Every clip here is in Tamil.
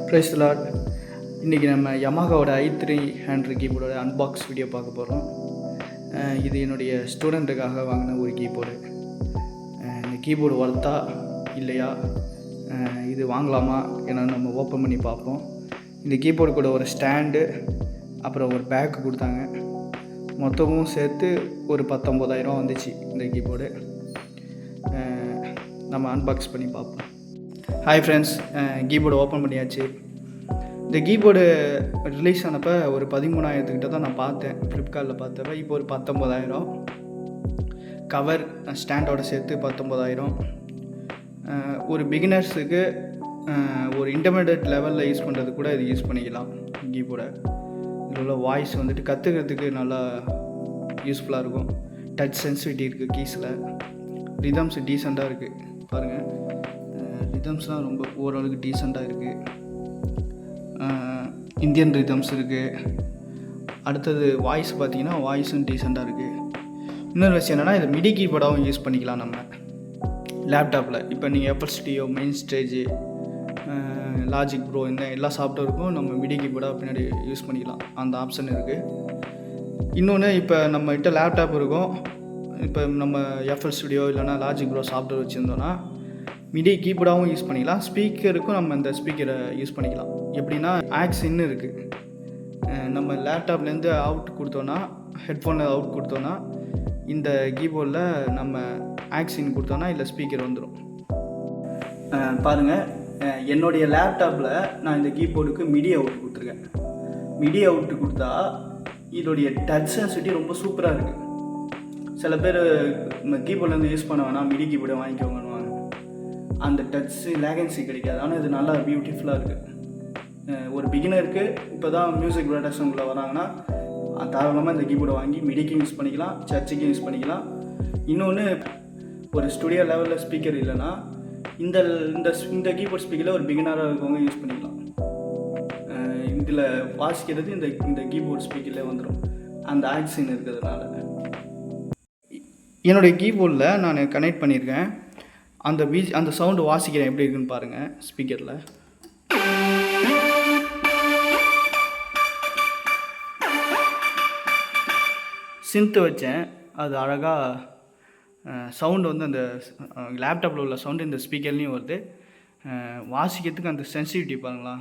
ப்ரைஸ் தி லார்ட். இன்றைக்கி நம்ம யமஹாவோட i300 கீபோர்டோட அன்பாக்ஸ் வீடியோ பார்க்க போகிறோம். இது என்னுடைய ஸ்டூடெண்ட்டுக்காக வாங்கின ஒரு கீபோர்டு. இந்த கீபோர்டு ஒர்த்தா இல்லையா, இது வாங்கலாமா என்னன்னு நம்ம ஓப்பன் பண்ணி பார்ப்போம். இந்த கீபோர்டு கூட ஒரு ஸ்டாண்டு, அப்புறம் ஒரு பேக் கொடுத்தாங்க. மொத்தமும் சேர்த்து ஒரு 19,000 வந்துச்சு இந்த கீபோர்டு. நம்ம அன்பாக்ஸ் பண்ணி பார்ப்போம். ஹாய் ஃப்ரெண்ட்ஸ், கீபோர்டு ஓப்பன் பண்ணியாச்சு. இந்த கீபோர்டு ரிலீஸ் ஆனப்போ ஒரு 13,000 தான் நான் பார்த்தேன், ஃப்ளிப்கார்ட்டில் பார்த்தப்ப. இப்போ ஒரு 19,000. கவர் ஸ்டாண்டோட சேர்த்து 19,000. ஒரு பிகினர்ஸுக்கு ஒரு இன்டர்மீடியட் லெவலில் யூஸ் பண்ணுறது கூட இது யூஸ் பண்ணிக்கலாம். கீபோர்டை இதில் உள்ள வாய்ஸ் வந்துட்டு கற்றுக்கிறதுக்கு நல்லா யூஸ்ஃபுல்லாக இருக்கும். டச் சென்சிட்டிவிட்டி இருக்குது கீஸில். ரிதம்ஸ் டீசெண்டாக இருக்குது பாருங்கள். ரிதம்ஸ்லாம் ரொம்ப ஓரளவுக்கு டீசெண்டாக இருக்குது. இந்தியன் ரிதம்ஸ் இருக்குது. அடுத்தது வாய்ஸ் பார்த்திங்கன்னா வாய்ஸும் டீசெண்டாக இருக்குது. இன்னொரு விஷயம் என்னென்னா, இது மிடி கீபோர்டாகவும் யூஸ் பண்ணிக்கலாம் நம்ம லேப்டாப்பில். இப்போ நீங்கள் FL Studio, main stage, logic bro, இந்த எல்லா சாஃப்ட்வேருக்கும் நம்ம மிடி கீபோர்டாக பின்னாடி யூஸ் பண்ணிக்கலாம். அந்த ஆப்ஷன் இருக்குது. இன்னொன்று, இப்போ நம்மகிட்ட லேப்டாப் இருக்கும், இப்போ நம்ம FL Studio இல்லைனா லாஜிக் ப்ரோ சாஃப்ட்வேர் வச்சுருந்தோன்னா மிடி கீபோர்டாகவும் யூஸ் பண்ணிக்கலாம். ஸ்பீக்கருக்கும் நம்ம இந்த ஸ்பீக்கரை யூஸ் பண்ணிக்கலாம். எப்படின்னா, ஆக்ஸின்னு இருக்குது. நம்ம லேப்டாப்லேருந்து அவுட் கொடுத்தோன்னா, ஹெட்ஃபோனில் அவுட் கொடுத்தோன்னா, இந்த கீபோர்டில் நம்ம ஆக்ஸின் கொடுத்தோன்னா இல்லை ஸ்பீக்கர் வந்துடும். பாருங்கள், என்னுடைய லேப்டாப்பில் நான் இந்த கீபோர்டுக்கு மிடி அவுட் கொடுத்துருக்கேன். மிடி அவுட்டு கொடுத்தா இதோடைய டச் சென்சிட்டிவிட்டி ரொம்ப சூப்பராக இருக்குது. சில பேர் கீபோர்ட்லேருந்து யூஸ் பண்ண வேணாம், மிடி கீபோர்டை வாங்கிக்கோங்கன்னு, அந்த டச்சு லேகன்சி கிடைக்காது. ஆனால் இது நல்லா பியூட்டிஃபுல்லாக இருக்குது. ஒரு பிகினருக்கு இப்போ தான் மியூசிக் ப்ரொடக்ஷனுக்குள்ளே வராங்கன்னா தாராளமாக இந்த கீபோர்டை வாங்கி மிடிக்கும் யூஸ் பண்ணிக்கலாம், சர்ச்சுக்கும் யூஸ் பண்ணிக்கலாம். இன்னொன்று, ஒரு ஸ்டுடியோ லெவலில் ஸ்பீக்கர் இல்லைன்னா இந்த இந்த கீபோர்ட் ஸ்பீக்கரில் ஒரு பிகினராக இருக்கவங்க யூஸ் பண்ணிக்கலாம். இதில் வாசிக்கிறது இந்த கீபோர்ட் ஸ்பீக்கரில் வந்துடும், அந்த ஆக்சின் இருக்கிறதுனால. என்னுடைய கீபோர்டில் நான் கனெக்ட் பண்ணியிருக்கேன். அந்த சவுண்டு வாசிக்கிறேன் எப்படி இருக்குன்னு பாருங்கள். ஸ்பீக்கரில் சின்த்து வச்சேன், அது அழகாக சவுண்டு வந்து அந்த லேப்டாப்பில் உள்ள சவுண்டு இந்த ஸ்பீக்கர்லேயும் வருது. வாசிக்கிறதுக்கு அந்த சென்சிட்டிவிட்டி பாருங்களா.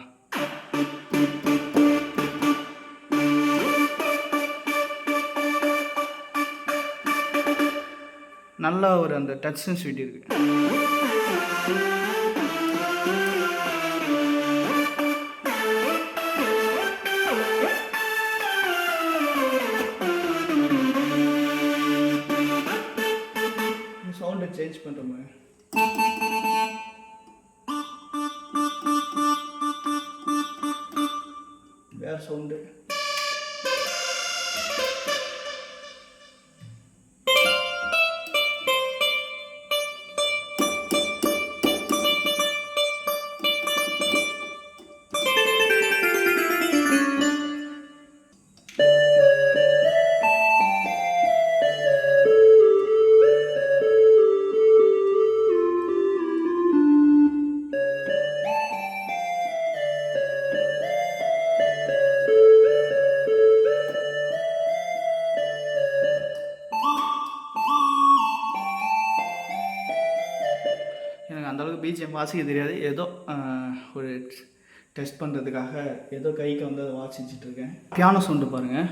நல்லா ஒரு அந்த டச் சென்சிட்டிவிட்டி இருக்குது. சவுண்டை சேஞ்ச் பண்ணுறோமே, வேறு சவுண்டு. எனக்கு அந்தளவுக்கு பிஜிஎம் வாசிக்க தெரியாது. ஏதோ ஒரு டெஸ்ட் பண்ணுறதுக்காக ஏதோ கைக்கு வந்து அதை வாசிச்சுட்ருக்கேன். பியானோ சவுண்டு பாருங்கள்.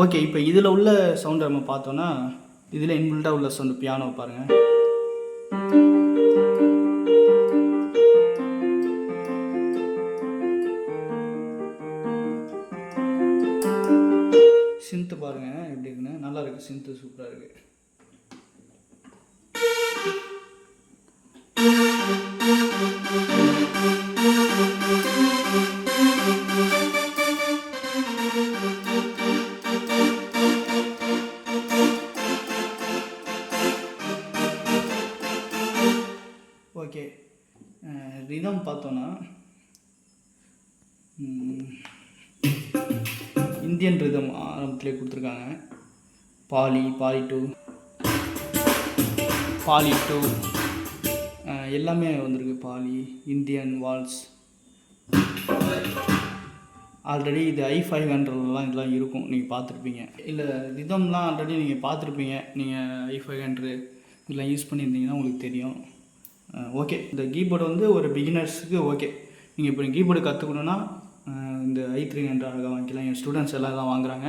ஓகே, இப்போ இதில் உள்ள சவுண்டை நம்ம பார்த்தோன்னா, இதில் இன்பில்ட்டாக உள்ள சவுண்டு பியானோ பாருங்கள். சின்த்து பாருங்கள் எப்படி இருக்குன்னு. நல்லா இருக்குது, சின்த்து சூப்பராக இருக்குது. ஓகே, ரிதம் பார்த்தோன்னா இந்தியன் ரிதம் ஆரம்பத்திலே கொடுத்துருக்காங்க. பாலி 2 எல்லாமே வந்திருக்கு. Poly, Indian, Waals. ஆல்ரெடி இது i500லாம் இதெல்லாம் இருக்கும், நீங்கள் பார்த்துருப்பீங்க. இல்லை ரிதம்லாம் ஆல்ரெடி நீங்கள் பார்த்துருப்பீங்க. நீங்கள் i500 இதெல்லாம் யூஸ் பண்ணியிருந்தீங்கன்னா உங்களுக்கு தெரியும். ஓகே, இந்த கீபோர்டு வந்து ஒரு பிகினர்ஸுக்கு ஓகே. நீங்கள் இப்போ கீபோர்டு கற்றுக்கணுன்னா இந்த i300 அழகாக வாங்கிக்கலாம். என் ஸ்டூடெண்ட்ஸ் எல்லாம் தான் வாங்குகிறாங்க.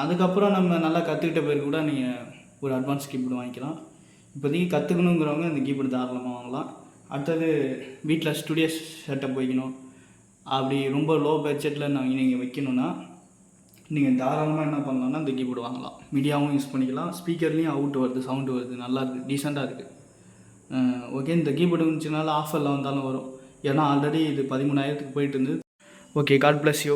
அதுக்கப்புறம் நம்ம நல்லா கற்றுக்கிட்ட பேர் கூட நீங்கள் ஒரு அட்வான்ஸ் கீபோர்டு வாங்கிக்கலாம். இப்போதைக்கு கற்றுக்கணுங்கிறவங்க இந்த கீபோர்டு தாராளமாக வாங்கலாம். அடுத்தது வீட்டில் ஸ்டுடியோ செட்டப் வைக்கணும், அப்படி ரொம்ப லோ பட்ஜெட்டில் நீங்கள் வைக்கணுன்னா நீங்கள் தாராளமாக என்ன பண்ணலான்னா இந்த கீபோர்டு வாங்கலாம். மீடியாவும் யூஸ் பண்ணிக்கலாம், ஸ்பீக்கர்லேயும் அவுட் வருது, சவுண்டு வருது, நல்லா இருக்குது, டீசெண்டாக இருக்குது. ஓகே, இந்த கீபோர்டு இருந்துச்சுனால ஆஃபரில் வந்தாலும் வரும். ஏன்னா ஆல்ரெடி இது 13,000க்கு போயிட்டு இருந்தது. Okay, god bless you.